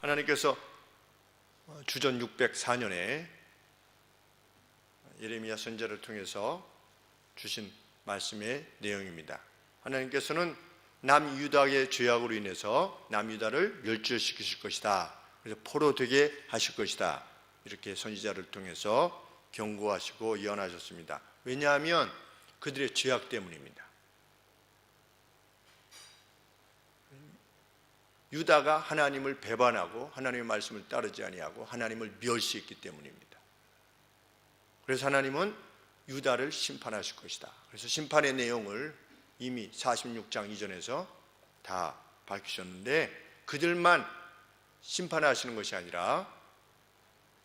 하나님께서 주전 604년에 예레미야 선지자를 통해서 주신 말씀의 내용입니다. 하나님께서는 남유다의 죄악으로 인해서 남유다를 멸절시키실 것이다. 그래서 포로되게 하실 것이다. 이렇게 선지자를 통해서 경고하시고 예언하셨습니다. 왜냐하면 그들의 죄악 때문입니다. 유다가 하나님을 배반하고 하나님의 말씀을 따르지 아니하고 하나님을 멸시했기 때문입니다. 그래서 하나님은 유다를 심판하실 것이다. 그래서 심판의 내용을 이미 46장 이전에서 다 밝히셨는데, 그들만 심판하시는 것이 아니라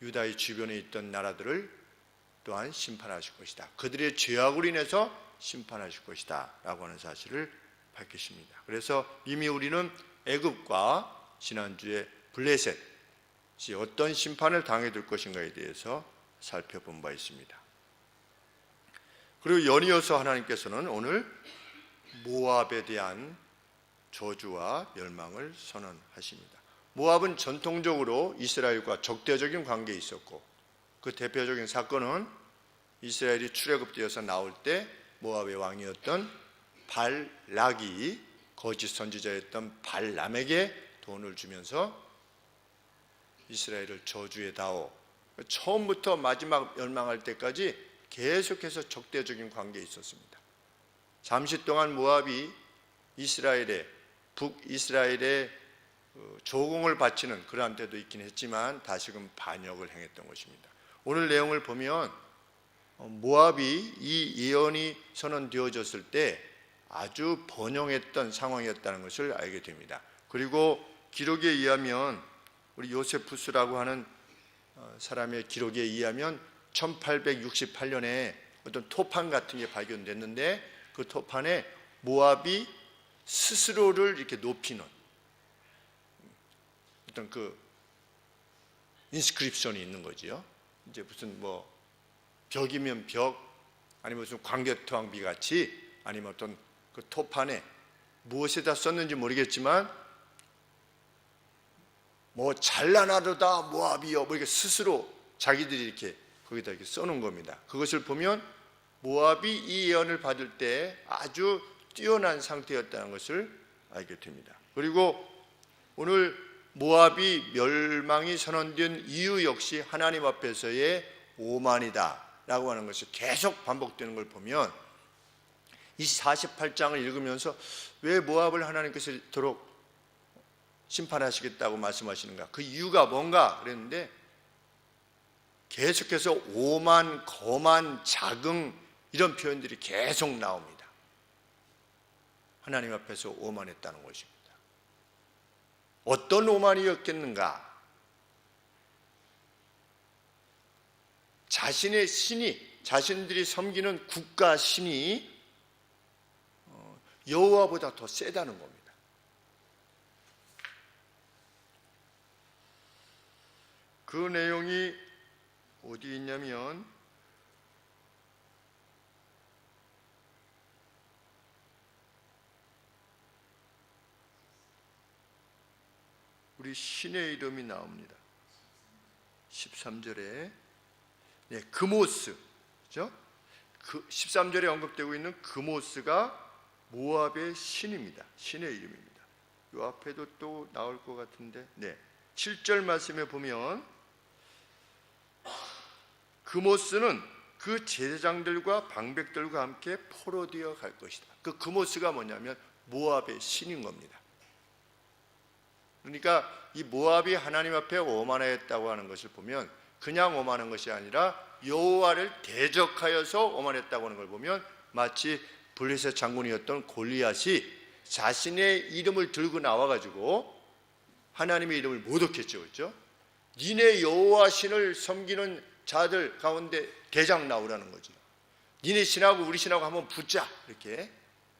유다의 주변에 있던 나라들을 또한 심판하실 것이다. 그들의 죄악으로 인해서 심판하실 것이다 라고 하는 사실을 밝히십니다. 그래서 이미 우리는 애굽과 지난주에 블레셋이 어떤 심판을 당해둘 것인가에 대해서 살펴본 바 있습니다. 그리고 연이어서 하나님께서는 오늘 모압에 대한 저주와 멸망을 선언하십니다. 모압은 전통적으로 이스라엘과 적대적인 관계에 있었고, 그 대표적인 사건은 이스라엘이 출애굽되어서 나올 때 모압의 왕이었던 발락이 거짓 선지자였던 발람에게 돈을 주면서 이스라엘을 저주해다오, 처음부터 마지막 멸망할 때까지 계속해서 적대적인 관계에 있었습니다. 잠시 동안 모압이 북이스라엘의 조공을 바치는 그러한 때도 있긴 했지만 다시금 반역을 행했던 것입니다. 오늘 내용을 보면 모압이 이 예언이 선언되어졌을 때 아주 번영했던 상황이었다는 것을 알게 됩니다. 그리고 기록에 의하면, 우리 요세푸스라고 하는 사람의 기록에 의하면 1868년에 어떤 토판 같은 게 발견됐는데, 그 토판에 모압이 스스로를 이렇게 높이는 어떤 그 인스크립션이 있는 거지요. 이제 무슨 뭐 벽이면 벽, 아니면 무슨 광개토왕비 같이, 아니면 어떤 그 토판에 무엇에다 썼는지 모르겠지만 뭐 잘나나도다 모압이여, 뭐 이렇게 스스로 자기들이 이렇게 거기다 이렇게 써놓은 겁니다. 그것을 보면 모압이 이 예언을 받을 때 아주 뛰어난 상태였다는 것을 알게 됩니다. 그리고 오늘 모압이 멸망이 선언된 이유 역시 하나님 앞에서의 오만이다 라고 하는 것이 계속 반복되는 걸 보면, 이 48장을 읽으면서 왜 모압을 하나님께서 이토록 심판하시겠다고 말씀하시는가, 그 이유가 뭔가 그랬는데, 계속해서 오만, 거만, 자긍 이런 표현들이 계속 나옵니다. 하나님 앞에서 오만했다는 것입니다. 어떤 오만이었겠는가? 자신의 신이, 자신들이 섬기는 국가 신이 여호와보다 더 세다는 겁니다. 그 내용이 어디 있냐면 우리 신의 이름이 나옵니다. 13절에 그모스, 그렇죠? 그 13절에 언급되고 있는 그모스가 모압의 신입니다. 신의 이름입니다. 이 앞에도 또 나올 것 같은데, 7절 말씀에 보면 그모스는 그 제사장들과 방백들과 함께 포로되어 갈 것이다. 그 그모스가 뭐냐면 모압의 신인 겁니다. 그러니까 이 모압이 하나님 앞에 오만했다고 하는 것을 보면 그냥 오만한 것이 아니라 여호와를 대적하여서 오만했다고 하는 걸 보면, 마치 블레셋 장군이었던 골리앗이 자신의 이름을 들고 나와가지고 하나님의 이름을 모독했죠. 그렇죠? 니네 여호와 신을 섬기는 자들 가운데 대장 나오라는 거죠. 니네 신하고 우리 신하고 한번 붙자, 이렇게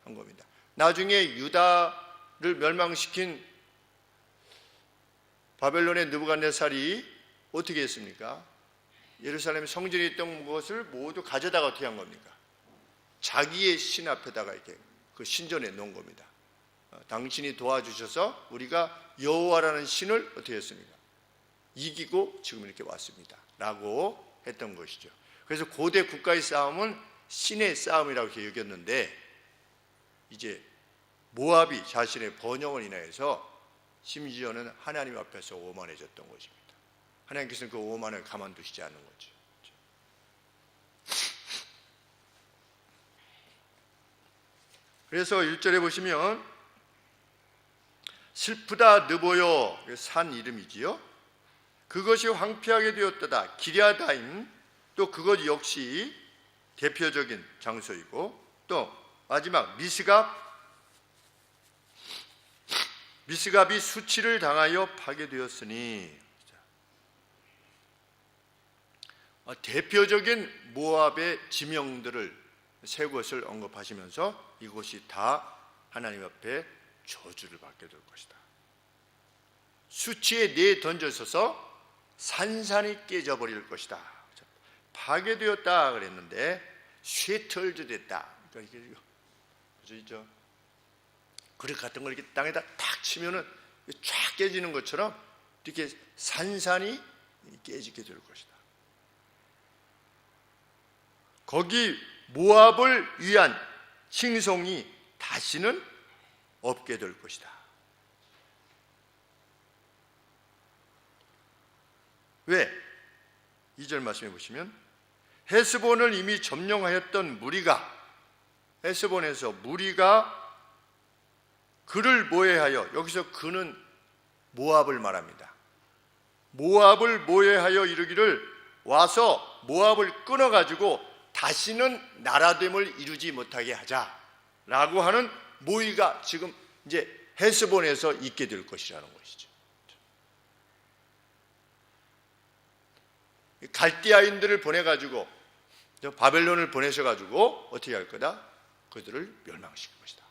한 겁니다. 나중에 유다를 멸망시킨 바벨론의 느부갓네살이 어떻게 했습니까? 예루살렘 성전에 있던 것을 모두 가져다가 어떻게 한 겁니까? 자기의 신 앞에다가 이렇게 그 신전에 놓은 겁니다. 당신이 도와주셔서 우리가 여호와라는 신을 어떻게 했습니까? 이기고 지금 이렇게 왔습니다 라고 했던 것이죠. 그래서 고대 국가의 싸움은 신의 싸움이라고 이렇게 여겼는데, 이제 모압이 자신의 번영을 인하여서 심지어는 하나님 앞에서 오만해졌던 것입니다. 하나님께서는 그 오만을 가만두시지 않는 거죠. 그래서 1절에 보시면 슬프다 느보여, 산 이름이지요. 그것이 황폐하게 되었도다. 기랴다임, 또 그것 역시 대표적인 장소이고, 또 마지막 미스갑이 수치를 당하여 파괴되었으니, 대표적인 모압의 지명들을 세 곳을 언급하시면서 이곳이 다 하나님 앞에 저주를 받게 될 것이다. 수치에 내던져서서 산산이 깨져버릴 것이다. 파괴되었다 그랬는데 쇠털도 됐다. 그러니까 이게 그죠? 그릇 같은 걸 이렇게 땅에다 탁 치면은 쫙 깨지는 것처럼 이렇게 산산이 깨지게 될 것이다. 거기 모압을 위한 칭송이 다시는 없게 될 것이다. 왜? 2절 말씀해 보시면 헤스본을 이미 점령하였던 무리가, 헤스본에서 무리가 그를 모해하여, 여기서 그는 모압을 말합니다. 모압을 모해하여 이르기를 와서 모압을 끊어가지고 다시는 나라됨을 이루지 못하게 하자라고 하는 모의가 지금 이제 헤스본에서 있게 될 것이라는 것이죠. 갈대아인들을 보내가지고, 바벨론을 보내셔가지고 어떻게 할 거다? 그들을 멸망시킬 것이다.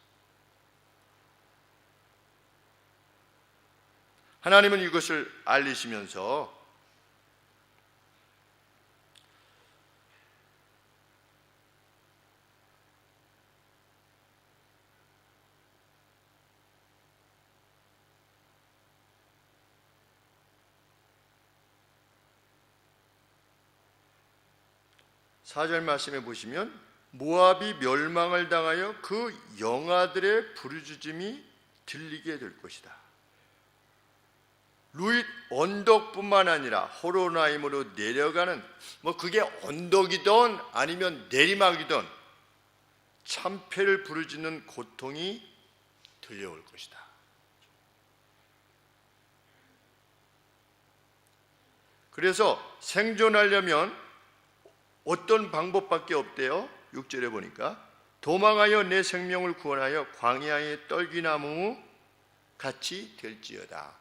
하나님은 이것을 알리시면서 사절 말씀에 보시면 모압이 멸망을 당하여 그 영아들의 부르짖음이 들리게 될 것이다. 루잇 언덕뿐만 아니라 호로나임으로 내려가는, 그게 언덕이든 아니면 내리막이든 참패를 부르짖는 고통이 들려올 것이다. 그래서 생존하려면 어떤 방법밖에 없대요? 6절에 보니까 도망하여 내 생명을 구원하여 광야의 떨기나무 같이 될지어다.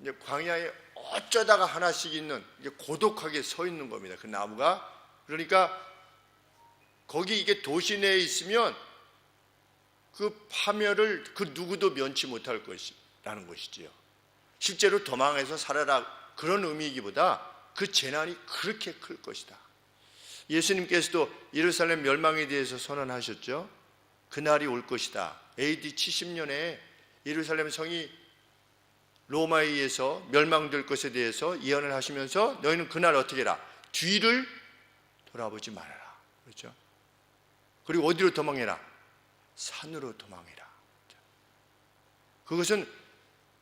이제 광야에 어쩌다가 하나씩 있는, 이제 고독하게 서 있는 겁니다. 그 나무가. 그러니까 거기 이게 도시 내에 있으면 그 파멸을 그 누구도 면치 못할 것이라는 것이지요. 실제로 도망해서 살아라 그런 의미이기보다 그 재난이 그렇게 클 것이다. 예수님께서도 예루살렘 멸망에 대해서 선언하셨죠. 그날이 올 것이다. AD 70년에 예루살렘 성이 로마에 의해서 멸망될 것에 대해서 예언을 하시면서 너희는 그날 어떻게 해라? 뒤를 돌아보지 말아라. 그렇죠? 그리고 어디로 도망해라? 산으로 도망해라. 그것은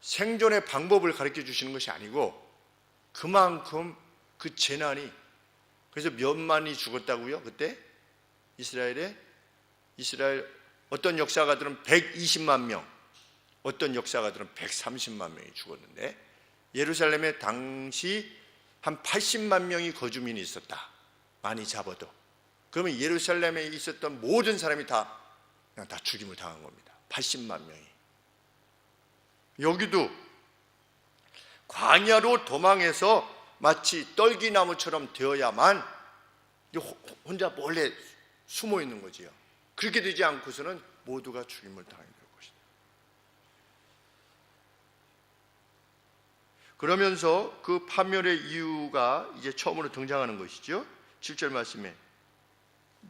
생존의 방법을 가르쳐 주시는 것이 아니고 그만큼 그 재난이, 그래서 몇만이 죽었다고요? 그때 이스라엘 어떤 역사가들은 120만 명, 어떤 역사가들은 130만 명이 죽었는데 예루살렘에 당시 한 80만 명이 거주민이 있었다. 많이 잡아도. 그러면 예루살렘에 있었던 모든 사람이 다 그냥 다 죽임을 당한 겁니다. 80만 명이. 여기도 광야로 도망해서 마치 떨기나무처럼 되어야만 혼자 몰래 숨어 있는 거지요. 그렇게 되지 않고서는 모두가 죽임을 당하게 될 것이다. 그러면서 그 파멸의 이유가 이제 처음으로 등장하는 것이죠. 7절 말씀에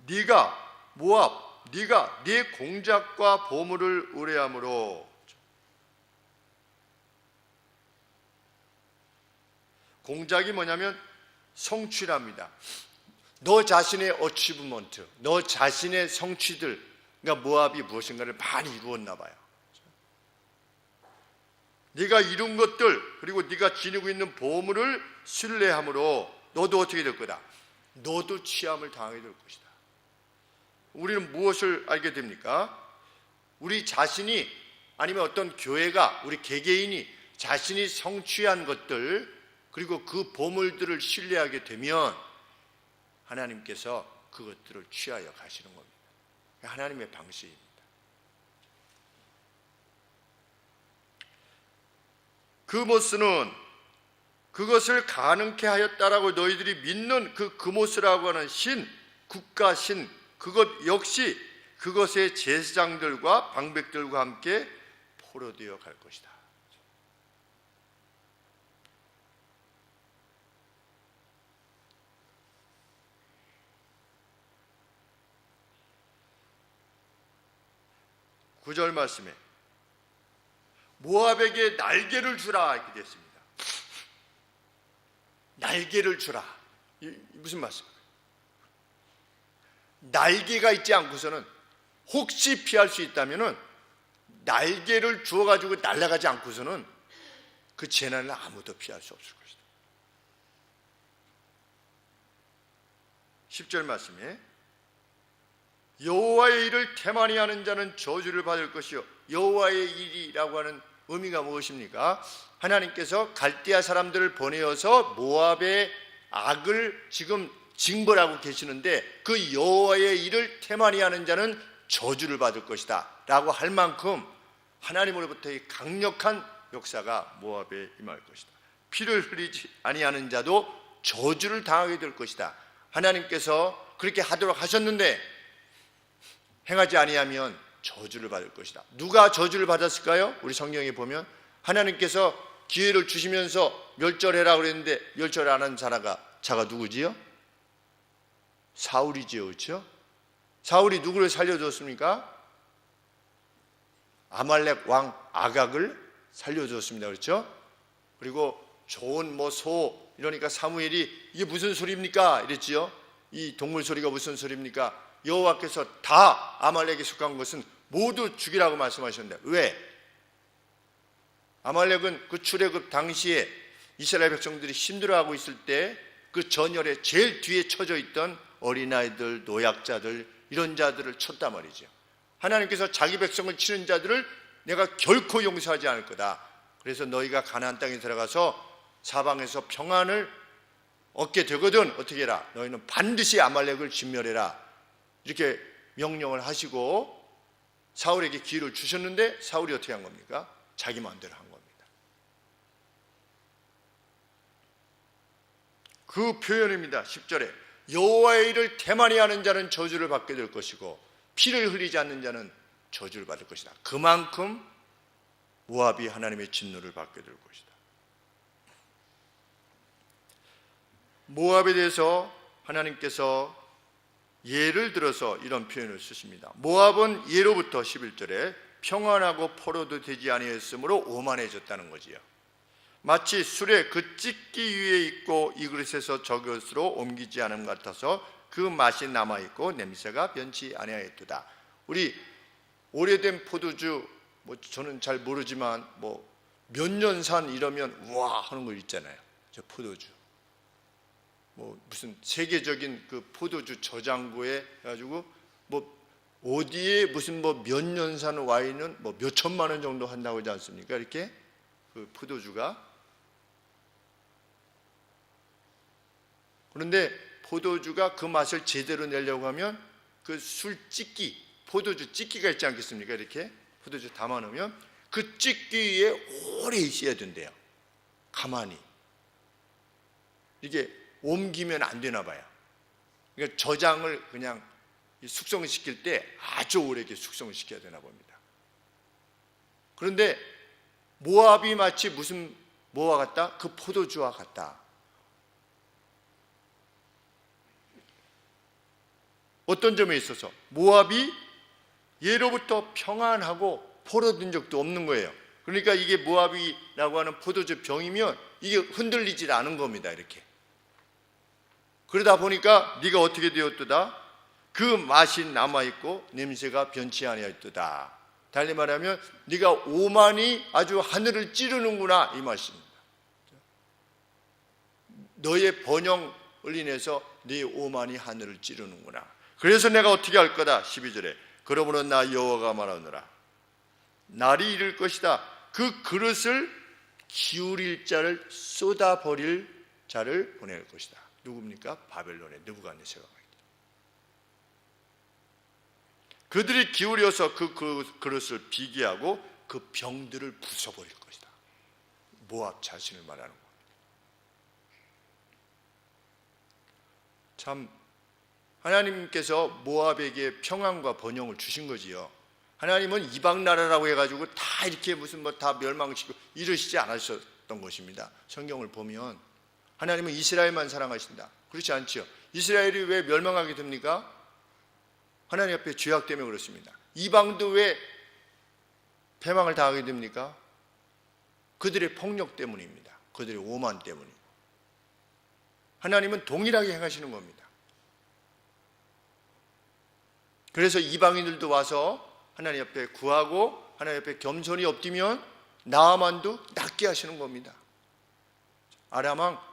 네가 모압, 네가 네 공작과 보물을 의뢰함으로. 공작이 뭐냐면 성취랍니다. 너 자신의 어치브먼트, 너 자신의 성취들, 그러니까 모압이 무엇인가를 많이 이루었나 봐요. 네가 이룬 것들, 그리고 네가 지니고 있는 보물을 신뢰함으로 너도 어떻게 될 거다? 너도 취함을 당하게 될 것이다. 우리는 무엇을 알게 됩니까? 우리 자신이, 아니면 어떤 교회가, 우리 개개인이 자신이 성취한 것들, 그리고 그 보물들을 신뢰하게 되면 하나님께서 그것들을 취하여 가시는 겁니다. 하나님의 방식입니다. 그모스는 그것을 가능케 하였다라고 너희들이 믿는 그 그모스라고 하는 신, 국가신, 그것 역시 그것의 제사장들과 방백들과 함께 포로되어 갈 것이다. 구절 말씀에 모압에게 날개를 주라 이렇게 됐습니다. 날개를 주라. 무슨 말씀이에요? 날개가 있지 않고서는 혹시 피할 수 있다면은 날개를 주어가지고 날아가지 않고서는 그 재난을 아무도 피할 수 없을 것이다. 10절 말씀에 여호와의 일을 태만히 하는 자는 저주를 받을 것이요. 여호와의 일이라고 하는 의미가 무엇입니까? 하나님께서 갈대아 사람들을 보내어서 모압의 악을 지금 징벌하고 계시는데 그 여호와의 일을 태만히 하는 자는 저주를 받을 것이다 라고 할 만큼 하나님으로부터의 강력한 역사가 모압에 임할 것이다. 피를 흘리지 아니하는 자도 저주를 당하게 될 것이다. 하나님께서 그렇게 하도록 하셨는데 행하지 아니하면 저주를 받을 것이다. 누가 저주를 받았을까요? 우리 성경에 보면 하나님께서 기회를 주시면서 멸절해라 그랬는데 멸절 안 한 자가 누구지요? 사울이지요. 그렇죠? 사울이 누구를 살려줬습니까? 아말렉 왕 아각을 살려줬습니다. 그렇죠? 그리고 좋은 소 이러니까 사무엘이 이게 무슨 소리입니까? 이랬지요. 이 동물 소리가 무슨 소리입니까? 여호와께서 다 아말렉에 속한 것은 모두 죽이라고 말씀하셨는데 왜? 아말렉은 그 출애굽 당시에 이스라엘 백성들이 힘들어하고 있을 때 그 전열에 제일 뒤에 처져 있던 어린아이들, 노약자들 이런 자들을 쳤단 말이죠. 하나님께서 자기 백성을 치는 자들을 내가 결코 용서하지 않을 거다. 그래서 너희가 가나안 땅에 들어가서 사방에서 평안을 얻게 되거든 어떻게 해라? 너희는 반드시 아말렉을 진멸해라. 이렇게 명령을 하시고 사울에게 기회를 주셨는데 사울이 어떻게 한 겁니까? 자기 마음대로 한 겁니다. 그 표현입니다. 10절에 여호와의 일을 태만히 하는 자는 저주를 받게 될 것이고 피를 흘리지 않는 자는 저주를 받을 것이다. 그만큼 모압이 하나님의 진노를 받게 될 것이다. 모압에 대해서 하나님께서 예를 들어서 이런 표현을 쓰십니다. 모압은 예로부터 11절에 평안하고 포로도 되지 아니했으므로 오만해졌다는 거지요. 마치 술에 그 찢기 위에 있고 이 그릇에서 저 그릇으로 옮기지 않음 같아서 그 맛이 남아있고 냄새가 변치 아니하였도다. 우리 오래된 포도주 저는 잘 모르지만 몇 년 산 이러면 우와 하는 거 있잖아요. 저 포도주 무슨 세계적인 그 포도주 저장고에 해가지고 어디에 무슨 몇 년 산 와인은 몇 천만 원 정도 한다고 하지 않습니까? 이렇게 그 포도주가. 그런데 포도주가 그 맛을 제대로 내려고 하면 그 술 찢기, 포도주 찢기가 있지 않겠습니까? 이렇게 포도주 담아 놓으면 그 찢기 위에 오래 있어야 된대요. 가만히. 이게 옮기면 안 되나 봐요. 그러니까 저장을 그냥 숙성시킬 때 아주 오래 숙성을 시켜야 되나 봅니다. 그런데 모압이 마치 무슨 뭐와 같다? 그 포도주와 같다. 어떤 점에 있어서 모압이 예로부터 평안하고 포로된 적도 없는 거예요. 그러니까 이게 모압이라고 하는 포도주 병이면 이게 흔들리질 않은 겁니다. 이렇게. 그러다 보니까 네가 어떻게 되었도다? 그 맛이 남아있고 냄새가 변치 아니하였도다. 달리 말하면 네가 오만이 아주 하늘을 찌르는구나, 이 말씀입니다. 너의 번영을 인해서 네 오만이 하늘을 찌르는구나. 그래서 내가 어떻게 할 거다. 12절에 그러므로 나 여호와가 말하노라. 날이 이를 것이다. 그 그릇을 기울일 자를 쏟아버릴 자를 보낼 것이다. 누굽니까? 바벨론의 느부갓네살가. 그들이 기울여서 그 그릇을 비게 하고 그 병들을 부숴버릴 것이다. 모압 자신을 말하는 겁니다. 참 하나님께서 모압에게 평안과 번영을 주신 거지요. 하나님은 이방 나라라고 해가지고 다 이렇게 무슨 뭐 다 멸망시키고 이러시지 않으셨던 것입니다. 성경을 보면 하나님은 이스라엘만 사랑하신다. 그렇지 않지요. 이스라엘이 왜 멸망하게 됩니까? 하나님 앞에 죄악 때문에 그렇습니다. 이방도 왜 패망을 당하게 됩니까? 그들의 폭력 때문입니다. 그들의 오만 때문입니다. 하나님은 동일하게 행하시는 겁니다. 그래서 이방인들도 와서 하나님 앞에 구하고 하나님 앞에 겸손히 엎드면 나아만도 낫게 하시는 겁니다. 아람왕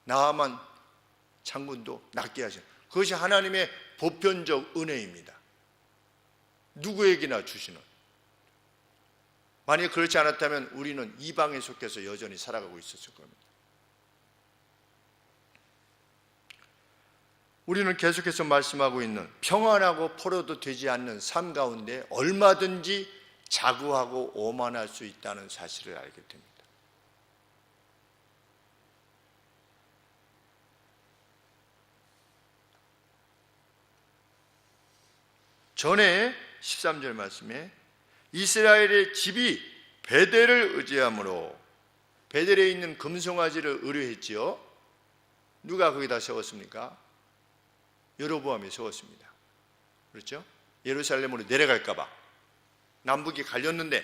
나아만 장군도 낫게 하시는, 그것이 하나님의 보편적 은혜입니다. 누구에게나 주시는. 만약 그렇지 않았다면 우리는 이방에 속해서 여전히 살아가고 있었을 겁니다. 우리는 계속해서 말씀하고 있는 평안하고 포로도 되지 않는 삶 가운데 얼마든지 자구하고 오만할 수 있다는 사실을 알게 됩니다. 전에 13절 말씀에 이스라엘의 집이 베델을 의지함으로, 베델에 있는 금송아지를 의뢰했지요. 누가 거기다 세웠습니까? 여로보암이 세웠습니다. 그렇죠? 예루살렘으로 내려갈까 봐 남북이 갈렸는데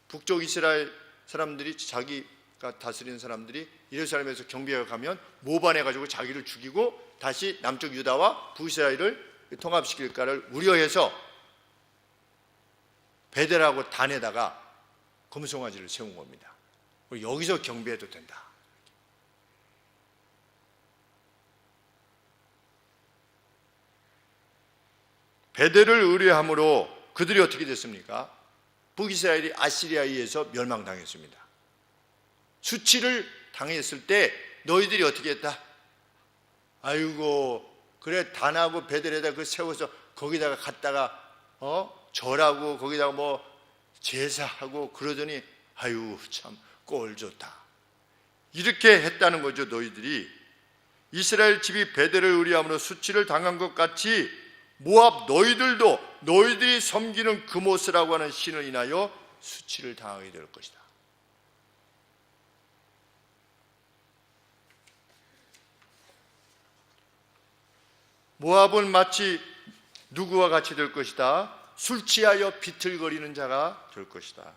북쪽 이스라엘 사람들이, 자기가 다스리는 사람들이 예루살렘에서 경비하러 가면 모반해가지고 자기를 죽이고 다시 남쪽 유다와 북이스라엘을 통합시킬까를 우려해서 베델하고 단에다가 금송아지를 세운 겁니다. 여기서 경비해도 된다. 베델을 의뢰함으로 그들이 어떻게 됐습니까? 북이스라엘이 아시리아에 의해서 멸망당했습니다. 수치를 당했을 때 너희들이 어떻게 했다? 아이고, 그래 단하고 베델에다 그 세워서 거기다가 갔다가 절하고 거기다가 뭐 제사하고 그러더니 아유 참 꼴 좋다. 이렇게 했다는 거죠. 너희들이 이스라엘 집이 베델을 의뢰함으로 수치를 당한 것 같이 모압 너희들도 너희들이 섬기는 그모스라고 하는 신을 인하여 수치를 당하게 될 것이다. 모압은 마치 누구와 같이 될 것이다? 술 취하여 비틀거리는 자가 될 것이다.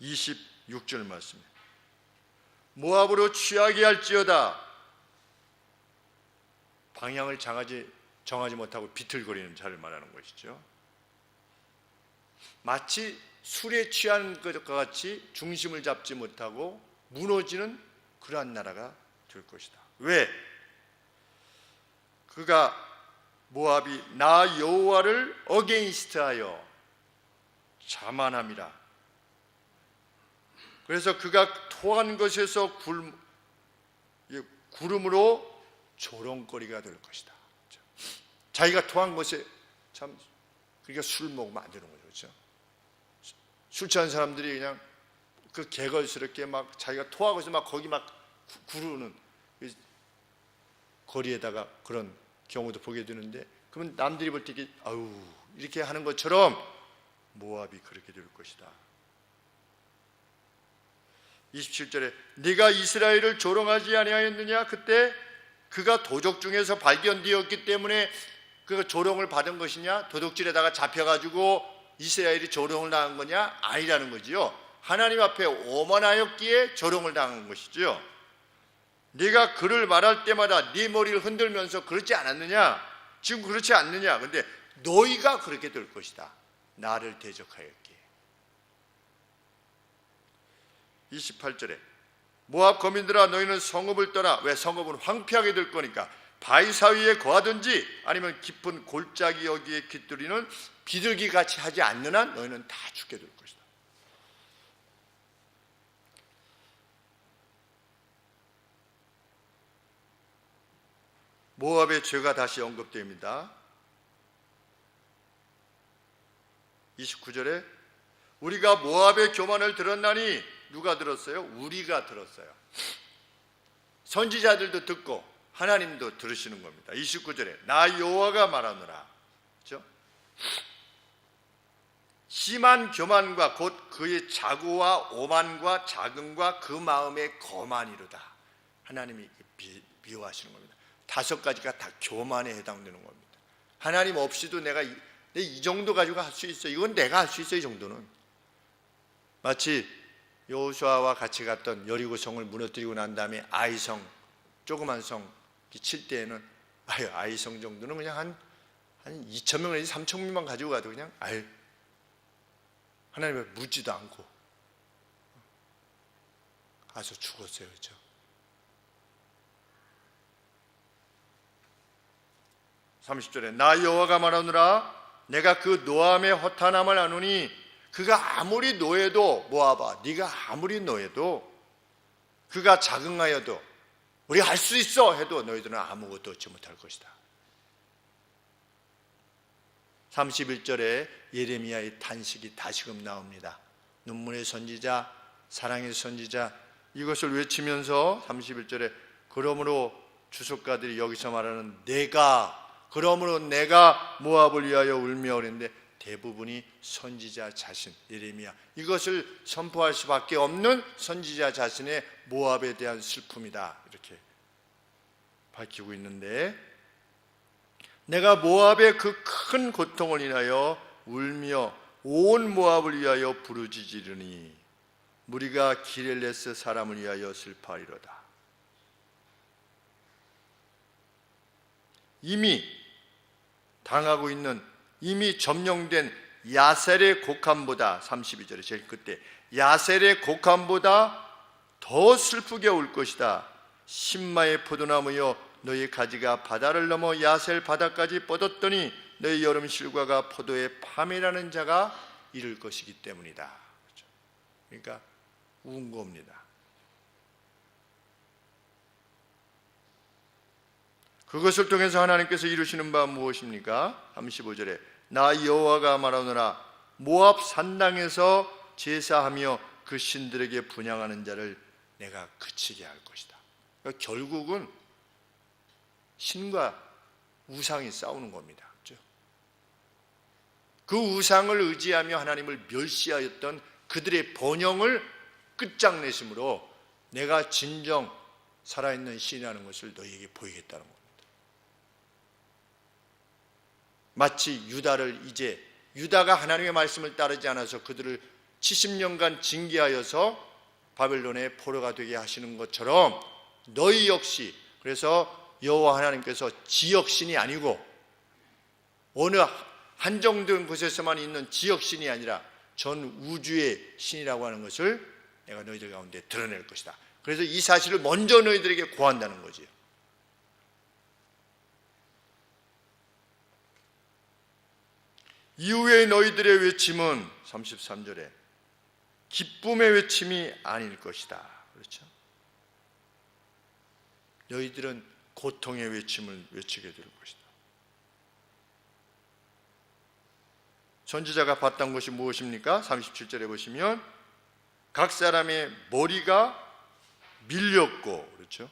(26절) 말씀. 모압으로 취하게 할지어다. 방향을 정하지 못하고 비틀거리는 자를 말하는 것이죠. 마치 술에 취한 것과 같이 중심을 잡지 못하고 무너지는 그러한 나라가 될 것이다. 왜? 그가 모압이 나 여호와를 어게인스트하여 자만함이라. 그래서 그가 토한 것에서 구름으로 조롱거리가 될 것이다. 자기가 토한 것에 참, 그러니까 술 먹으면 안 되는 거죠. 그렇죠? 술 취한 사람들이 그냥 그 개걸스럽게 막 자기가 토하고 있어 막 거기 막 구르는 거리에다가 그런 경우도 보게 되는데, 그러면 남들이 볼 때 아유 이렇게 하는 것처럼 모압이 그렇게 될 것이다. 27절에 네가 이스라엘을 조롱하지 아니하였느냐? 그때 그가 도적 중에서 발견되었기 때문에 그 조롱을 받은 것이냐? 도둑질에다가 잡혀가지고 이스라엘이 조롱을 당한 거냐? 아니라는 거지요. 하나님 앞에 오만하였기에 조롱을 당한 것이죠. 네가 그를 말할 때마다 네 머리를 흔들면서 그렇지 않았느냐? 지금 그렇지 않느냐? 근데 너희가 그렇게 될 것이다. 나를 대적하였기에. 28절에 모압 거민들아 너희는 성읍을 떠나. 왜? 성읍은 황폐하게 될 거니까. 바위사 위에 거하든지 아니면 깊은 골짜기 여기에 깃들이는 비둘기 같이 하지 않는 한 너희는 다 죽게 될 것이다. 모압의 죄가 다시 언급됩니다. 29절에 우리가 모압의 교만을 들었나니. 누가 들었어요? 우리가 들었어요. 선지자들도 듣고 하나님도 들으시는 겁니다. 29절에 나 여호와가 말하노라. 그렇죠? 심한 교만과 곧 그의 자고와 오만과 자긍과 그 마음의 거만이로다. 하나님이 미워하시는 겁니다. 5가지가 다 교만에 해당되는 겁니다. 하나님 없이도 내가 이 정도 가지고 할 수 있어. 이건 내가 할 수 있어. 이 정도는. 마치 여호수아와 같이 갔던 여리고성을 무너뜨리고 난 다음에 아이성, 조그만 성 칠 때에는 아이성 정도는 그냥 한 2,000명 내지 3,000명만 가지고 가도 그냥 하나님을 묻지도 않고 가서 죽었어요. 그렇죠? (30절에) 나 여호와가 말하노라. 내가 그 노함의 허탄함을 아노니 그가 아무리 노해도 모압아 네가 아무리 노해도 그가 자긍하여도 우리가 할 수 있어 해도 너희들은 아무것도 얻지 못할 것이다. 31절에 예레미야의 탄식이 다시금 나옵니다. 눈물의 선지자, 사랑의 선지자, 이것을 외치면서 31절에 그러므로 주석가들이 여기서 말하는 그러므로 내가 모압을 위하여 울며 그랬는데 대부분이 선지자 자신, 예레미야, 이것을 선포할 수밖에 없는 선지자 자신의 모압에 대한 슬픔이다, 이렇게 밝히고 있는데, 내가 모압의 그 큰 고통을 인하여 울며 온 모압을 위하여 부르짖으리니 무리가 기렐레스 사람을 위하여 슬퍼하리로다. 이미 당하고 있는, 이미 점령된 야셀의 곡함보다, 32절에 제일 끝에 야셀의 곡함보다 더 슬프게 울 것이다. 신마의 포도나무여 너희 가지가 바다를 넘어 야셀 바다까지 뻗었더니 너희 여름 실과가 포도의 밤이라는 자가 이를 것이기 때문이다. 그러니까 운 겁니다. 그것을 통해서 하나님께서 이루시는 바는 무엇입니까? 35절에 나 여호와가 말하노라. 모압 산당에서 제사하며 그 신들에게 분향하는 자를 내가 그치게 할 것이다. 그러니까 결국은 신과 우상이 싸우는 겁니다. 그렇죠? 그 우상을 의지하며 하나님을 멸시하였던 그들의 번영을 끝장내심으로 내가 진정 살아있는 신이라는 것을 너희에게 보이겠다는 겁니다. 마치 유다가 하나님의 말씀을 따르지 않아서 그들을 70년간 징계하여서 바벨론의 포로가 되게 하시는 것처럼 너희 역시, 그래서 여호와 하나님께서 지역신이 아니고 어느 한정된 곳에서만 있는 지역신이 아니라 전 우주의 신이라고 하는 것을 내가 너희들 가운데 드러낼 것이다. 그래서 이 사실을 먼저 너희들에게 고한다는 거지요. 이후에 너희들의 외침은 33절에 기쁨의 외침이 아닐 것이다. 그렇죠? 너희들은 고통의 외침을 외치게 될 것이다. 선지자가 봤던 것이 무엇입니까? 37절에 보시면 각 사람의 머리가 밀렸고, 그렇죠?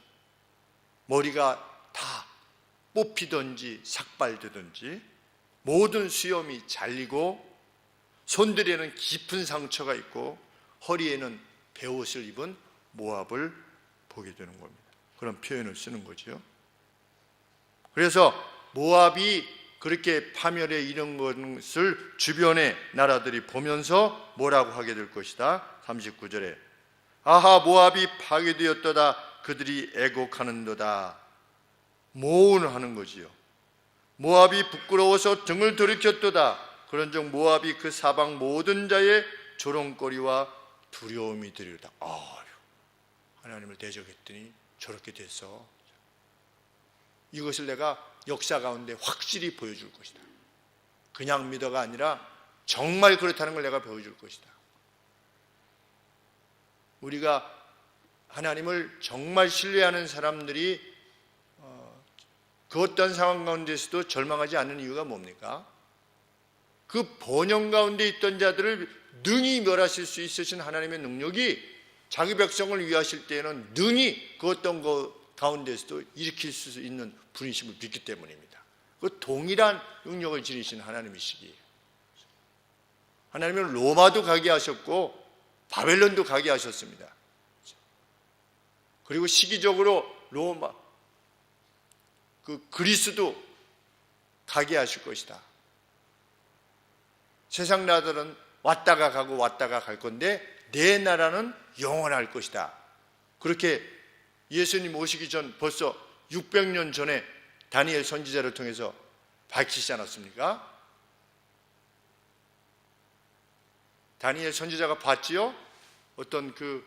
머리가 다 뽑히든지 삭발되든지 모든 수염이 잘리고 손들에는 깊은 상처가 있고 허리에는 베옷을 입은 모압을 보게 되는 겁니다. 그런 표현을 쓰는 거죠. 그래서 모압이 그렇게 파멸에 이른 것을 주변의 나라들이 보면서 뭐라고 하게 될 것이다. 39절에 아하 모압이 파괴되었도다. 그들이 애곡하는도다. 모운하는 거지요. 모압이 부끄러워서 등을 돌이켰도다. 그런즉 모압이 그 사방 모든 자의 조롱거리와 두려움이 되리로다. 하나님을 대적했더니 저렇게 됐어. 이것을 내가 역사 가운데 확실히 보여줄 것이다. 그냥 믿어가 아니라 정말 그렇다는 걸 내가 보여줄 것이다. 우리가 하나님을 정말 신뢰하는 사람들이 그 어떤 상황 가운데서도 절망하지 않는 이유가 뭡니까? 그 번영 가운데 있던 자들을 능히 멸하실 수 있으신 하나님의 능력이 자기 백성을 위하실 때에는 능히 그 어떤 것 가운데서도 일으킬 수 있는 분이심을 믿기 때문입니다. 그 동일한 능력을 지니신 하나님이시기에 하나님은 로마도 가게 하셨고 바벨론도 가게 하셨습니다. 그리고 시기적으로 로마 그리스도 가게 하실 것이다. 세상 나라들은 왔다가 가고 왔다가 갈 건데 내 나라는 영원할 것이다. 그렇게 예수님 오시기 전 벌써 600년 전에 다니엘 선지자를 통해서 밝히시지 않았습니까? 다니엘 선지자가 봤지요? 어떤 그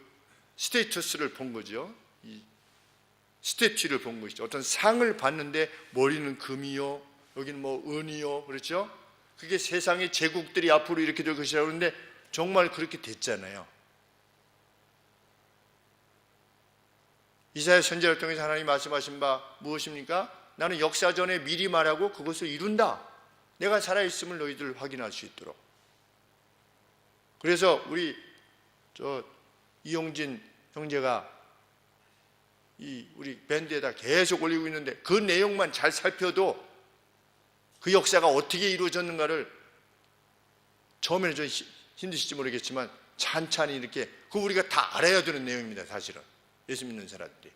스테이투스를 본 거죠. 이 스태츄를 본 것이죠. 어떤 상을 봤는데 머리는 금이요, 여기는 뭐 은이요, 그렇죠? 그게 세상의 제국들이 앞으로 이렇게 될 것이라고 그러는데 정말 그렇게 됐잖아요. 이사야 선지자를 통해서 하나님이 말씀하신 바 무엇입니까? 나는 역사 전에 미리 말하고 그것을 이룬다. 내가 살아있음을 너희들 확인할 수 있도록. 그래서 우리 이용진 형제가 우리 밴드에다 계속 올리고 있는데 그 내용만 잘 살펴도 그 역사가 어떻게 이루어졌는가를 처음에는 좀 힘드실지 모르겠지만 찬찬히 이렇게 우리가 다 알아야 되는 내용입니다. 사실은 예수 믿는 사람들이.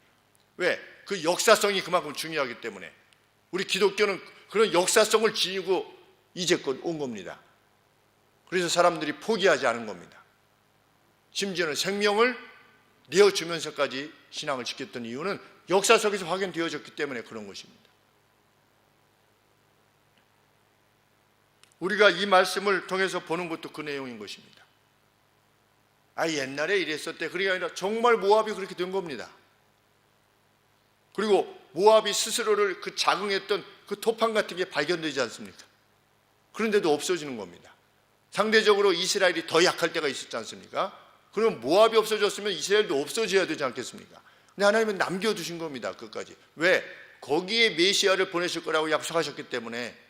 왜? 그 역사성이 그만큼 중요하기 때문에 우리 기독교는 그런 역사성을 지니고 이제껏 온 겁니다. 그래서 사람들이 포기하지 않은 겁니다. 심지어는 생명을 내어주면서까지 신앙을 지켰던 이유는 역사 속에서 확인되어졌기 때문에 그런 것입니다. 우리가 이 말씀을 통해서 보는 것도 그 내용인 것입니다. 옛날에 이랬었대. 그게 아니라 정말 모압이 그렇게 된 겁니다. 그리고 모압이 스스로를 자긍했던 그 토판 같은 게 발견되지 않습니까? 그런데도 없어지는 겁니다. 상대적으로 이스라엘이 더 약할 때가 있었지 않습니까? 그럼 모압이 없어졌으면 이스라엘도 없어져야 되지 않겠습니까? 근데 하나님은 남겨두신 겁니다. 끝까지. 왜? 거기에 메시아를 보내실 거라고 약속하셨기 때문에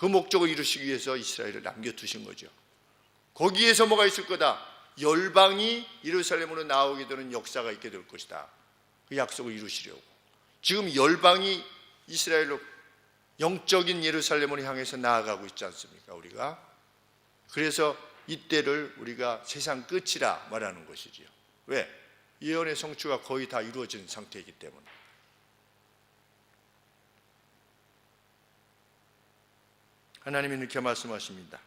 그 목적을 이루시기 위해서 이스라엘을 남겨두신 거죠. 거기에서 뭐가 있을 거다? 열방이 예루살렘으로 나오게 되는 역사가 있게 될 것이다. 그 약속을 이루시려고. 지금 열방이 이스라엘로 영적인 예루살렘을 향해서 나아가고 있지 않습니까? 우리가. 그래서 이때를 우리가 세상 끝이라 말하는 것이지요. 왜? 예언의 성취가 거의 다 이루어진 상태이기 때문에. 하나님이 이렇게 말씀하십니다.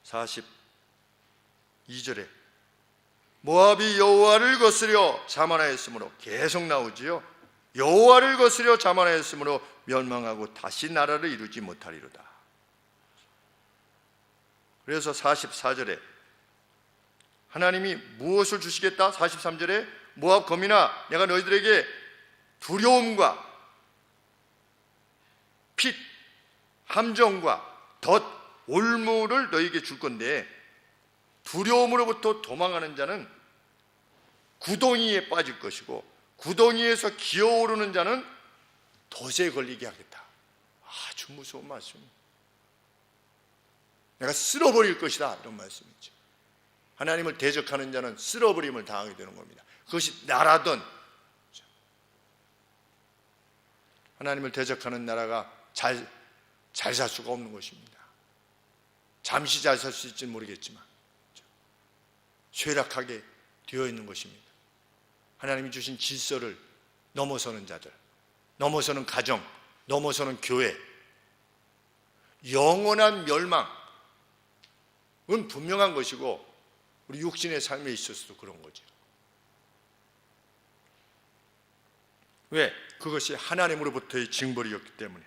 42절에 모압이 여호와를 거스려 자만하였으므로 계속 나오지요. 여호와를 거스려 자만하였으므로 멸망하고 다시 나라를 이루지 못하리로다. 그래서 44절에 하나님이 무엇을 주시겠다? 43절에 모압 거민아 내가 너희들에게 두려움과 핏, 함정과 덫, 올무를 너희에게 줄 건데 두려움으로부터 도망하는 자는 구덩이에 빠질 것이고 구덩이에서 기어오르는 자는 덫에 걸리게 하겠다. 아주 무서운 말씀입니다. 내가 쓸어버릴 것이다 이런 말씀이죠. 하나님을 대적하는 자는 쓸어버림을 당하게 되는 겁니다. 그것이 나라든 하나님을 대적하는 나라가 잘 살 수가 없는 것입니다. 잠시 잘 살 수 있지는 모르겠지만 쇠락하게 되어 있는 것입니다. 하나님이 주신 질서를 넘어서는 자들, 넘어서는 가정, 넘어서는 교회, 영원한 멸망은 분명한 것이고 우리 육신의 삶에 있어서도 그런 거죠. 왜? 그것이 하나님으로부터의 징벌이었기 때문에.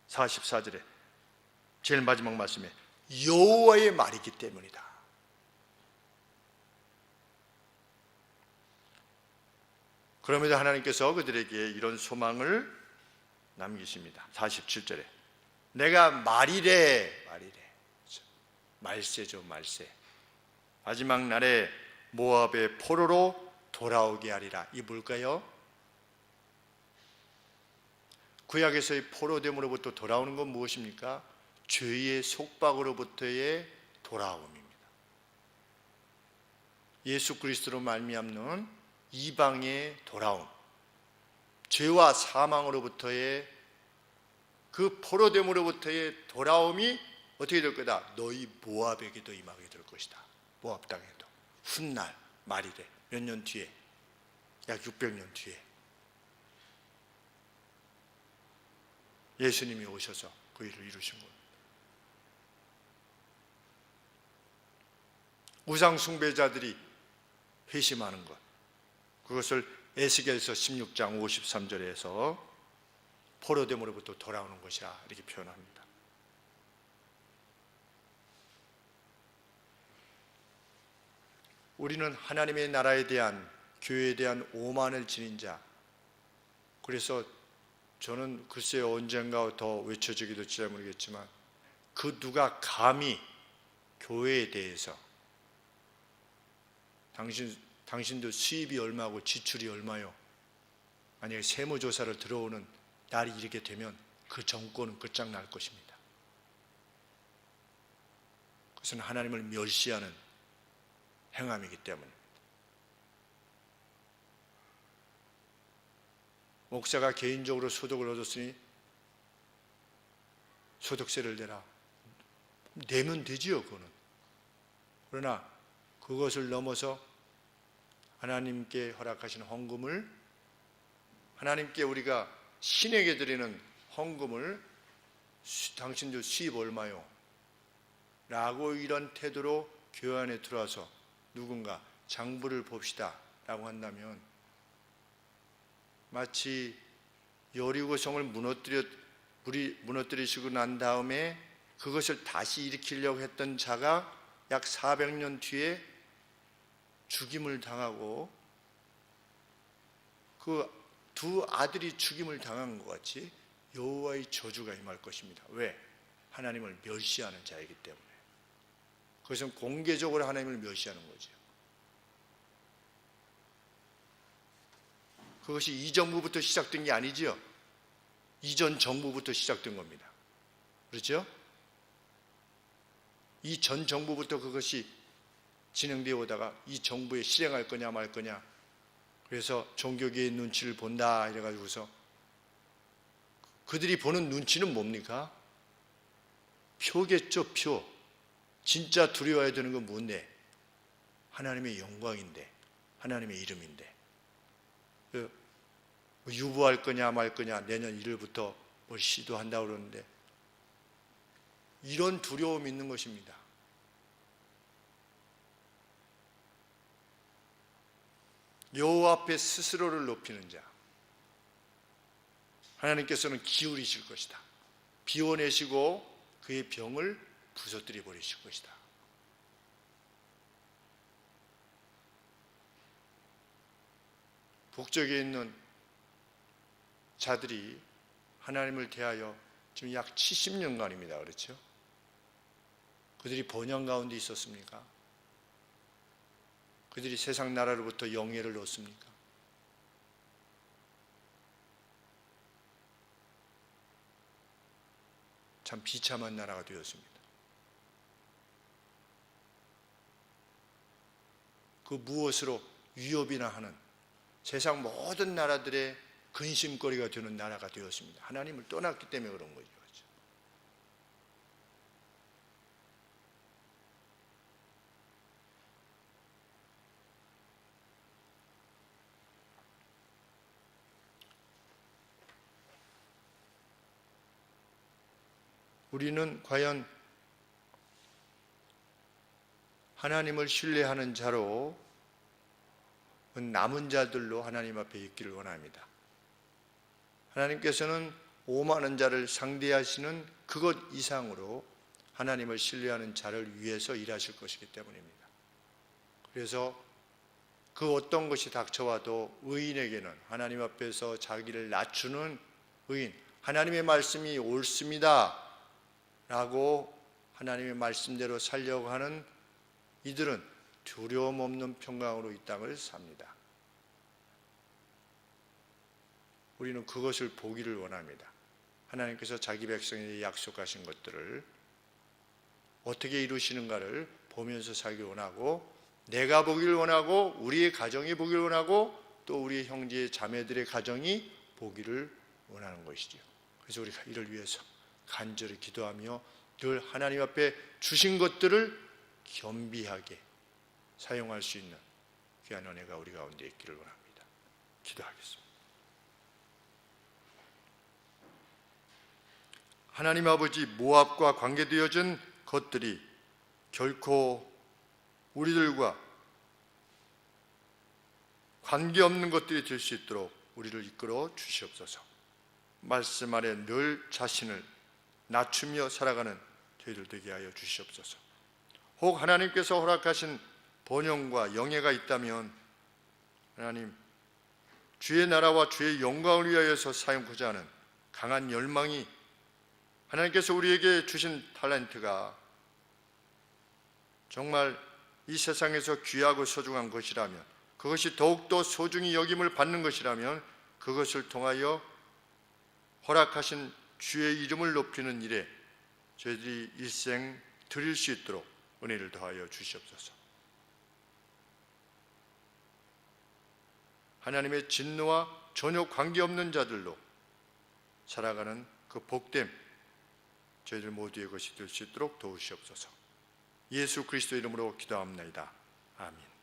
44절에 제일 마지막 말씀에 여호와의 말이기 때문이다. 그럼에도 하나님께서 그들에게 이런 소망을 남기십니다. 47절에 내가 말이래. 말세죠, 말세. 마지막 날에 모압의 포로로 돌아오게 하리라. 이 뭘까요? 구약에서의 포로됨으로부터 돌아오는 건 무엇입니까? 죄의 속박으로부터의 돌아옴입니다. 예수 그리스도로 말미암는 이방의 돌아옴, 죄와 사망으로부터의 그 포로됨으로부터의 돌아옴이 어떻게 될 거다? 너희 모압에게도 임하게 될 것이다. 모압 땅에도 훗날 말이래. 몇 년 뒤에, 약 600년 뒤에 예수님이 오셔서 그 일을 이루신 겁니다. 우상 숭배자들이 회심하는 것, 그것을 에스겔서 16장 53절에서 포로됨으로부터 돌아오는 것이라 이렇게 표현합니다. 우리는 하나님의 나라에 대한, 교회에 대한 오만을 지닌 자, 그래서 저는 글쎄요 언젠가 더 외쳐지기도 잘 모르겠지만 그 누가 감히 교회에 대해서 당신도 수입이 얼마고 지출이 얼마요? 만약에 세무조사를 들어오는 날이 이렇게 되면 그 정권은 끝장날 것입니다. 그것은 하나님을 멸시하는 행함이기 때문입니다. 목사가 개인적으로 소득을 얻었으니 소득세를 내라. 내면 되지요, 그거는. 그러나 그것을 넘어서 하나님께 허락하신 헌금을, 하나님께 우리가 신에게 드리는 헌금을 당신들 수입 얼마요? 라고 이런 태도로 교회 안에 들어와서 누군가 장부를 봅시다 라고 한다면 마치 여리고성을 무너뜨리시고 난 다음에 그것을 다시 일으키려고 했던 자가 약 400년 뒤에 죽임을 당하고 그 두 아들이 죽임을 당한 것 같이 여호와의 저주가 임할 것입니다. 왜? 하나님을 멸시하는 자이기 때문에. 그것은 공개적으로 하나님을 멸시하는 거죠. 그것이 이 정부부터 시작된 게 아니지요. 이전 정부부터 시작된 겁니다. 그렇죠? 이 전 정부부터 그것이 진행되어 오다가 이 정부에 실행할 거냐 말 거냐, 그래서 종교계의 눈치를 본다 이래가지고서 그들이 보는 눈치는 뭡니까? 표겠죠, 표. 진짜 두려워야 되는 건 뭔데? 하나님의 영광인데, 하나님의 이름인데. 유보할 거냐 말 거냐, 내년 1월부터 뭘 시도한다고 그러는데 이런 두려움이 있는 것입니다. 여호와 앞에 스스로를 높이는 자, 하나님께서는 기울이실 것이다. 비워내시고 그의 병을 부서뜨려 버리실 것이다. 북쪽에 있는 자들이 하나님을 대하여 지금 약 70년간입니다. 그렇죠? 그들이 번영 가운데 있었습니까? 그들이 세상 나라로부터 영예를 얻습니까? 참 비참한 나라가 되었습니다. 그 무엇으로 위협이나 하는 세상 모든 나라들의 근심거리가 되는 나라가 되었습니다. 하나님을 떠났기 때문에 그런 거죠. 우리는 과연 하나님을 신뢰하는 자로 남은 자들로 하나님 앞에 있기를 원합니다. 하나님께서는 오만한 자를 상대하시는 그것 이상으로 하나님을 신뢰하는 자를 위해서 일하실 것이기 때문입니다. 그래서 그 어떤 것이 닥쳐와도 의인에게는 하나님 앞에서 자기를 낮추는 의인, 하나님의 말씀이 옳습니다 라고 하나님의 말씀대로 살려고 하는 이들은 두려움 없는 평강으로 이 땅을 삽니다. 우리는 그것을 보기를 원합니다. 하나님께서 자기 백성에게 약속하신 것들을 어떻게 이루시는가를 보면서 살기 원하고, 내가 보기를 원하고, 우리의 가정이 보기를 원하고, 또 우리 형제 자매들의 가정이 보기를 원하는 것이죠. 그래서 우리가 이를 위해서 간절히 기도하며 늘 하나님 앞에 주신 것들을 겸비하게 사용할 수 있는 귀한 은혜가 우리 가운데 있기를 원합니다. 기도하겠습니다. 하나님 아버지, 모압과 관계되어진 것들이 결코 우리들과 관계없는 것들이 될 수 있도록 우리를 이끌어 주시옵소서. 말씀 아래 늘 자신을 낮추며 살아가는 저희들 되게 하여 주시옵소서. 혹 하나님께서 허락하신 번영과 영예가 있다면 하나님, 주의 나라와 주의 영광을 위하여서 사용하고자 하는 강한 열망이, 하나님께서 우리에게 주신 탤런트가 정말 이 세상에서 귀하고 소중한 것이라면, 그것이 더욱더 소중히 여김을 받는 것이라면 그것을 통하여 허락하신 주의 이름을 높이는 일에 저희들이 일생 드릴 수 있도록 은혜를 더하여 주시옵소서. 하나님의 진노와 전혀 관계없는 자들로 살아가는 그 복됨 저희들 모두의 것이 될 수 있도록 도우시옵소서. 예수 그리스도 이름으로 기도합니다. 아멘.